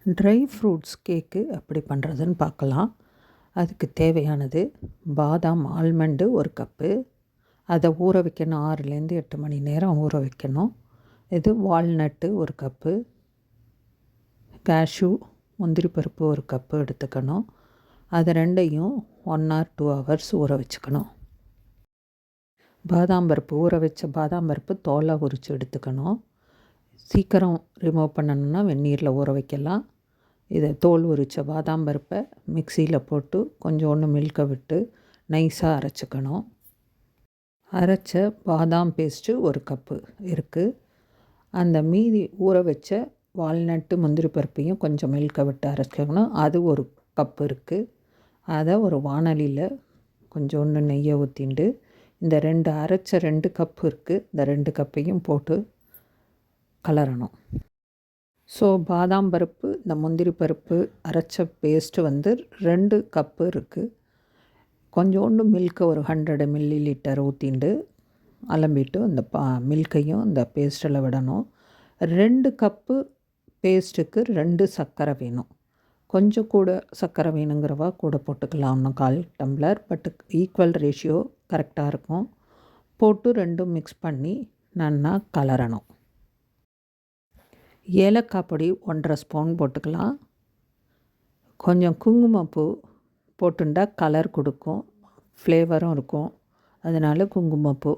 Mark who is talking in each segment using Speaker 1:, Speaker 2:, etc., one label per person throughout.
Speaker 1: Dry fruits கேக்கு எப்படி பண்ணுறதுன்னு பார்க்கலாம். அதுக்கு தேவையானது பாதாம் ஆல்மண்டு 1 கப்பு, அதை ஊற வைக்கணும். 6லேருந்து 8 மணி நேரம் ஊற வைக்கணும். இது வால்நட்டு 1 கப்பு, கேஷ்யூ முந்திரி பருப்பு 1 கப்பு எடுத்துக்கணும். அதை ரெண்டையும் 1 ஆர் 2 ஹவர்ஸ் ஊற வச்சுக்கணும். பாதாம் பருப்பு ஊற வச்ச பாதாம் பருப்பு தோலை உரித்து எடுத்துக்கணும். சீக்கிரம் ரிமூவ் பண்ணணுன்னா வெந்நீரில் ஊற வைக்கலாம். இதை தோல் உரித்த பாதாம் பருப்பை மிக்சியில் போட்டு கொஞ்சோண்டு மில்கை விட்டு நைஸாக அரைச்சிக்கணும். அரைச்ச பாதாம் பேஸ்ட்டு 1 கப்பு இருக்குது. அந்த மீதி ஊற வச்ச வால்நட்டு முந்திரி பருப்பையும் கொஞ்சம் மில்கை விட்டு அரைச்சிக்கணும். அது 1 கப்பு இருக்குது. அதை ஒரு வாணலியில் கொஞ்சோண்டு நெய்யை ஊற்றிண்டு இந்த அரைச்ச 2 கப்பு இருக்குது, இந்த 2 கப்பையும் போட்டு கலரணும். ஸோ பாதாம் பருப்பு, இந்த முந்திரி பருப்பு அரைச்ச பேஸ்ட்டு 2 கப்பு இருக்குது. கொஞ்சோண்டு மில்கை ஒரு 100 மில்லி லிட்டர் ஊற்றிண்டு அலம்பிட்டு இந்த மில்கையும் இந்த பேஸ்ட்டில் விடணும். 2 கப்பு பேஸ்ட்டுக்கு 2 சர்க்கரை வேணும். கொஞ்சம் கூட சர்க்கரை வேணுங்கிறவா கூட போட்டுக்கலாம், இன்னும் 1/4 டம்ளர். பட் ஈக்குவல் ரேஷியோ கரெக்டாக இருக்கும். போட்டு 2 மிக்ஸ் பண்ணி நல்லா கலரணும். ஏலக்காய் பொடி 1/2 ஸ்பூன் போட்டுக்கலாம். கொஞ்சம் குங்குமப்பூ போட்டுண்டா கலர் கொடுக்கும், ஃப்ளேவரும் இருக்கும். அதனால் குங்குமப்பூ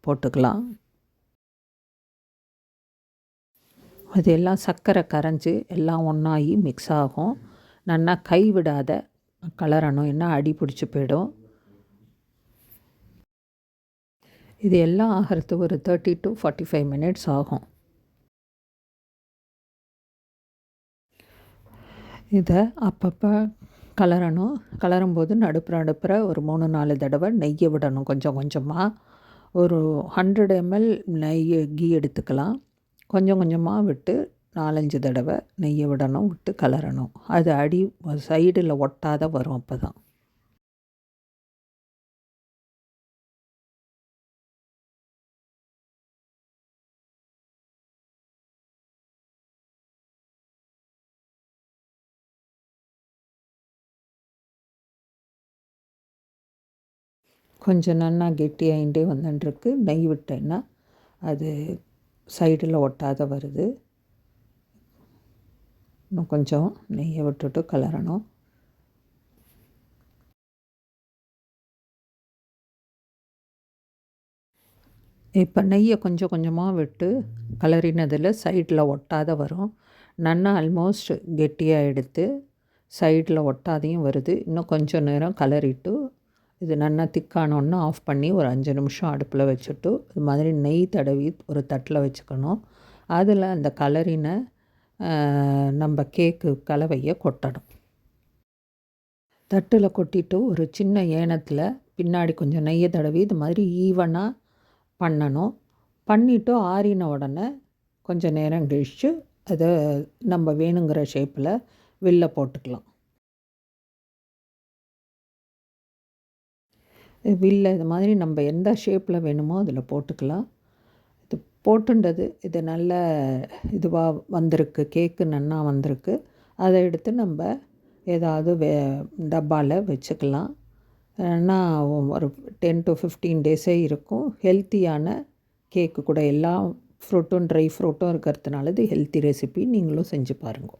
Speaker 1: போட்டுக்கலாம். அது எல்லாம் சர்க்கரை கரைஞ்சி எல்லாம் ஒன்றாகி மிக்ஸ் ஆகும். நல்லா கை விடாத கலரணும், என்ன அடி பிடிச்சி போயிடும். இது எல்லாம் ஆகிறது ஒரு 30 to 45 மினிட்ஸ் ஆகும். இதை அப்பப்போ கலரணும். கலரும்போது நடுப்புற ஒரு 3-4 தடவை நெய்யை விடணும். கொஞ்சம் கொஞ்சமாக ஒரு 100 ml கீ எடுத்துக்கலாம். கொஞ்சம் கொஞ்சமாக விட்டு 4-5 தடவை நெய்யை விடணும், விட்டு கலரணும். அது அடி சைடில் ஒட்டாத வரும். அப்போ தான் கொஞ்சம் நல்லா கெட்டியாகிட்டே வந்துட்டுருக்கு. நெய் விட்டேன்னா அது சைடில் ஒட்டாத வருது. இன்னும் கொஞ்சம் நெய்யை விட்டுட்டு கலரணும். இப்போ நெய்யை கொஞ்சம் கொஞ்சமாக விட்டு கலரினதில் சைடில் ஒட்டாத வரும். நல்லா ஆல்மோஸ்ட் கெட்டியாக எடுத்து சைடில் ஒட்டாதையும் வருது. இன்னும் கொஞ்சம் நேரம் கலரிட்டு இது நல்லா திக்கானோன்னா ஆஃப் பண்ணி ஒரு 5 நிமிஷம் அடுப்பில் வச்சுட்டு இது மாதிரி நெய் தடவி ஒரு தட்டில் வச்சுக்கணும். அதில் அந்த கலரினை நம்ம கேக்கு கலவையை கொட்டணும். தட்டில் கொட்டிட்டு ஒரு சின்ன ஏனத்தில் பின்னாடி கொஞ்சம் நெய்யை தடவி இது மாதிரி ஈவனாக பண்ணணும். பண்ணிவிட்டு ஆறின உடனே கொஞ்சம் நேரம் கழித்து அதை நம்ம வேணுங்கிற ஷேப்பில் வெளில போட்டுக்கலாம். வில்ல இது மாதிரி நம்ம எந்த ஷேப்பில் வேணுமோ அதில் போட்டுக்கலாம். இது போட்டுண்டது இது நல்ல இதுவாக வந்திருக்கு, கேக்கு நன்னா வந்திருக்கு. அதை எடுத்து நம்ம ஏதாவது டப்பாவில் வச்சுக்கலாம். ஏன்னா ஒரு 10 to 15 டேஸே இருக்கும். ஹெல்த்தியான கேக்கு கூட எல்லா ஃப்ரூட்டும் ட்ரை ஃப்ரூட்டும் இருக்கிறதுனால இது ஹெல்த்தி ரெசிபி. நீங்களும் செஞ்சு பாருங்க.